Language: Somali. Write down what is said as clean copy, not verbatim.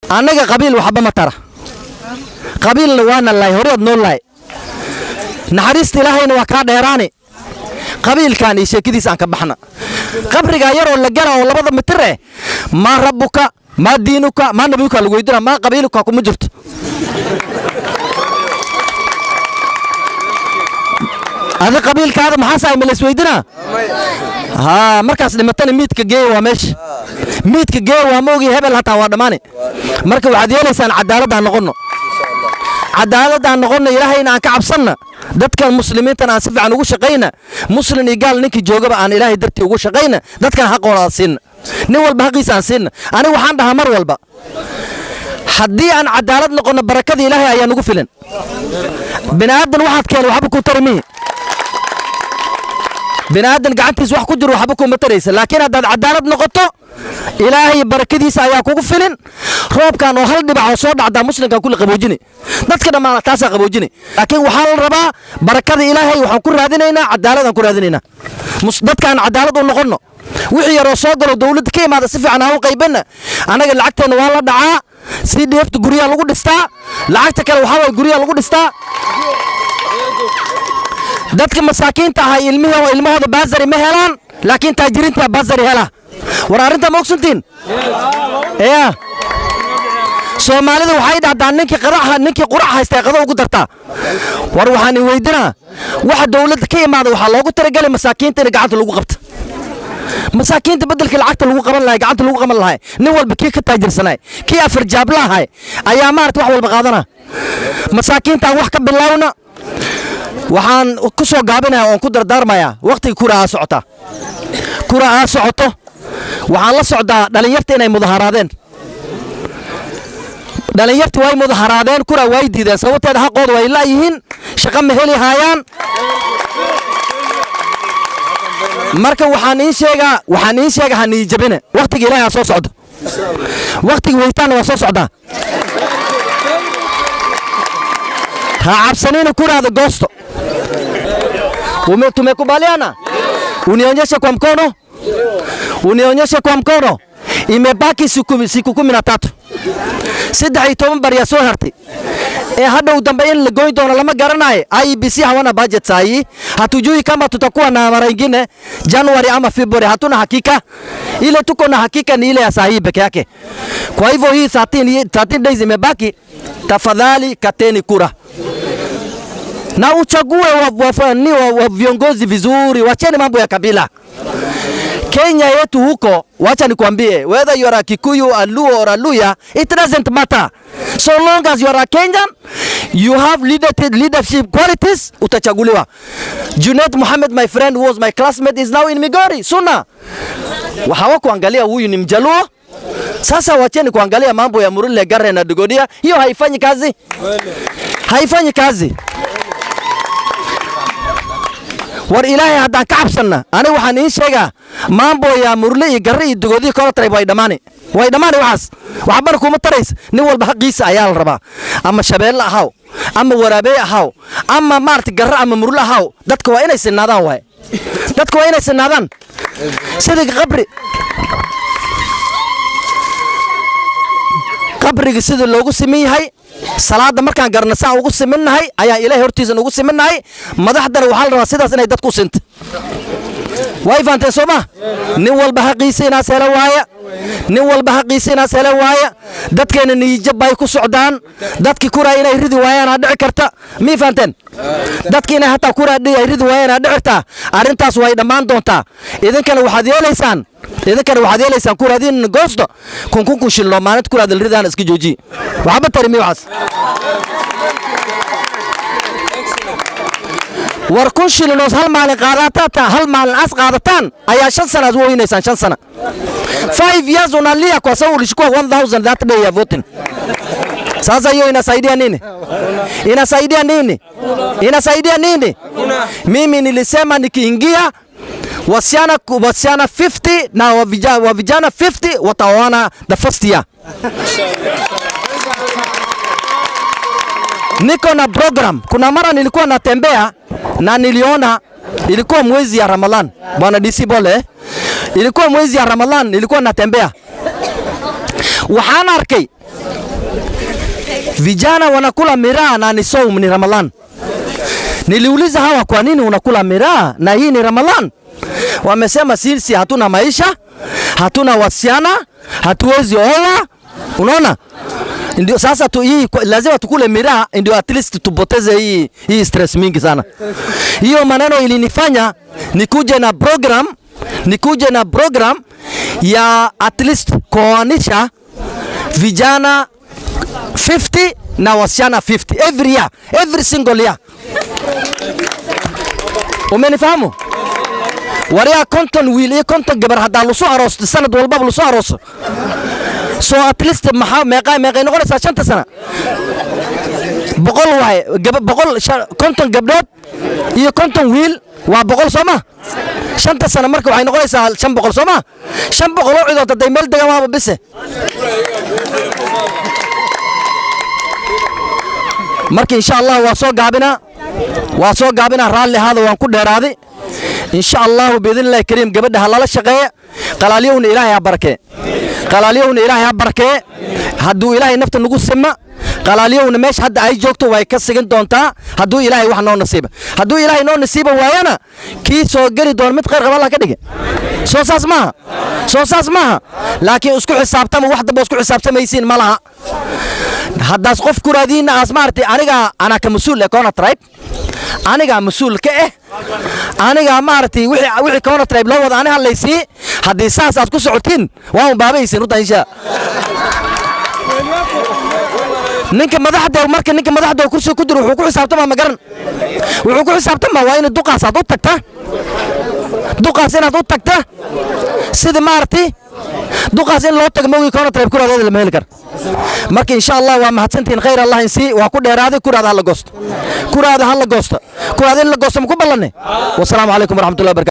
anaga qabiil waxba ma tara qabiilna waana lay horeed noo lay naxariista ilaahayna waa ka dheeraani qabiilkan iyo sheekadiisa aan ka baxna qabriga yar oo la gala oo 2 mitir ma rabbuka ma diinuka ma nabiyuka lagu weydiina ma qabiilka kuma jirto هذا قبيل كهذا محاسة من السويدنا ها مركز لمتن ميت كجي ومش ميت كجي وموجي هبل هتا وادماني مركز عديل إنسان عدالة عن نقولنا عدالة عن نقولنا إلهينا عن كعبصنا دتك المسلمين تناسف عن وش قينا مسلم يقال نك جوجب عن إلهي درتي وش قينا دتك حق ولا سن نول بهقيس عن سن أنا وحنا همر والبا حدي عن عدالة نقولنا بركة إلهي أيا نقفلن بنادم واحد كان وحبكم ترميه بنادم قعدتيس wax ku jiro waxba ku mataraysa laakiin hadaad cadaalad noqoto ilaahay barakadiisa ayaa kugu filin roobkan oo hal dhibac oo soo dhacda muslimka kulli qaboojini dadka dhamaana taas qaboojini laakiin waxa la rabaa barakada ilaahay waxaan ku raadinaynaa cadaalad aan ku raadinaynaa dadkan cadaalad u noqono wixii yar oo soo galo dawladda ka imaada si fiican aan u qaybina anaga lacagteena waa la dhacaa si dheefta guriga lagu dhistaa lacagta kale waxa way guriga lagu dhistaa dadka masaakiinta ah ilmahooda baasari ma helaan laakiin taajiriinta baasari hela war arinta ma ogsantiin Soomaalida waxay dhacdaa ninkii qurac haystay qado ugu dartaa war waxaan weydinaa waxa dawladda ka imaada waxa loogu talagalay masaakiinta in gacanta lagu qabto masaakiinta bedelka lacagta lagu qaban lahay gacanta lagu qaban lahay nin walba kii ka taajirsanay kii afar jaab lahay ayaa maartay wax walba qaadana masaakiinta wax ka bilowna waxaan ku soo gaabinayaa oo ku dardaarmayaa waqtiga kuraa socoto waxaan la socdaa dhalinyarta inay mudaharaadeen dhalinyarta way mudaharaadeen kuraa way diideen sababteeda xaqooda way la yihiin shaqo ma heli hayaan marka waxaan in sheega hani jabine waqtiga ilaahay soo socdo waqtiga weytaan waa soo socdaa ha cabsanina kuraada goosto tumekubaliana unionyeshe kwa mkono imebaki siku 13 13 bari soo hartay hadhow dambe in la goyn doono lama garanayo IEBC hawana budget sahi hatujui kama tutakuwa na mara nyingine January ama February hatuna hakika ile tuko na hakika ni ile ya sahi peke yake kwa hivyo hii 13 days imebaki tafadhali kateni kura na uchague wa viongozi vizuri wacheni mambo ya kabila Kenya yetu huko wacha nikwambie whether you are a Kikuyu a Luo or a Luya it doesn't matter so long as you are a Kenyan you have leadership qualities utachaguliwa Junet Mohammed my friend who was my classmate is now in Migori Suna hawakuangalia huyu ni Mjaluo sasa wacheni kuangalia mambo ya Murule Garre na Dogodia hiyo haifanyi kazi war ilaahay haddaan ka cabsanna aniga waxaan ii sheegaa maambo ya Murle iyo Garre iyo Dogodia kala taray way dhamaani waxba kuma tarays nin walba xaqiisa ayaa la rabaa ama Shabeelle ahaw ama Waraabe ahaw ama Maarti Garre ama Murle ahaw dadka waa inay sinaadaan sida qabriga sida loogu sameeyay salaada markaan garna saa ugu siminahay ayaa ilaahay hortiisa ugu siminahay madaxdana waxa la rabaa sidaas inay dadku sinto way faanteen Soomaa nin walba xaqiisina sala waaya dadkeena niyad bay ku socdaan dadkii kuraa inay ridi waayaan dhici karta mi faanteen dadkiina hatta kuraa ridi waayaan dhici karta arintaas way dhamaan doontaa idinkana waxaad yeelaysaan kuraadin goosto kun shillo maalinta kuraad ridaan iska jooji waxba tarmi waxas war kun shillo hal maalin as qaadataan ayaa 5 sano weeynaysaan 5 sano 5 years unalia kwa sababu ulishukua 1000 that day ya voting sasa hiyo inasaidia nini mimi nilisema nikiingia wasiana 50 na wavijana 50 wataona the first year niko na program kuna mara nilikuwa natembea na niliona ilikuwa mwezi ya Ramadhan bwana DC Bole ilikuwa mwezi ya Ramadhan nilikuwa natembea waxaan arkay vijana wanakula miraa na ni saumu, ni Ramadhan. Niliuliza hawa kwa nini unakula miraa na hii ni Ramadhan? Wamesema sisi hatuna maisha, hatuna wasichana, hatuwezi oa. Unaona? Ndio sasa hii lazima tukule miraa ndio at least tupoteze hii stress mingi sana. Hiyo maneno ilinifanya nikuje na program ya at least kuoanisha vijana 50 na wasichana 50 every year, every single year. Umenifahamu? Waria konton wiil konton gabar hadaa lu soo aroos sanad walba lu soo aroos. So at least meeqa noqonaysa 5 sano. boqol konton gabdhood iyo konton wiil waa 100 Soma. 5 sano marka waxay noqonaysaa 500 Soma. 500 oo ciidood haday meel degan waaba bise. marka insha Allah waa soo gaabina raalli hada waan ku dheeraaday. إن شاء الله بإذن الله الكريم قبلها الله شقية قلاليون إلهي بركة قلاليون إلهي بركة هدو إلهي نفط النقود سما قلاليون ماش حد عايز جوكتو ويكسجن دونتا هدو إلهي وحنا نصيبه هدو إلهي نون نصيبه ويانا كي سوجري دون متقر قبلها كده صوصاص ما لكن اسكو حسابته واحدة بس اسكو حسابته ما يصير مالها هداس قف كرادين أسمارتي أنا كمسؤول لكون ترايب أنا مسؤول كأه أنا مارتي وحي كون ترايب لو وضع أنا هالليسي هدي ساس أتكو سعودين وهم بابي يصير نطا إنشاء نك مدحده ومركن نك مدحده وكرسي كدر وحكو حسابته ما مقرن وحكو حسابته ما وين الدقة صادوت تكته دقة سنة دوت تكته سيد مارتي دقة سنة لو تجمعوا كون ترايب كل هذا المهلكر marka insha Allah waa mahadsantiin khayr Allah insi waa ku dheeraaday kuraada hal goosto kuraada la goosto ku ballanay wasalaamu alaykum warahmatullahi wabarakatuh.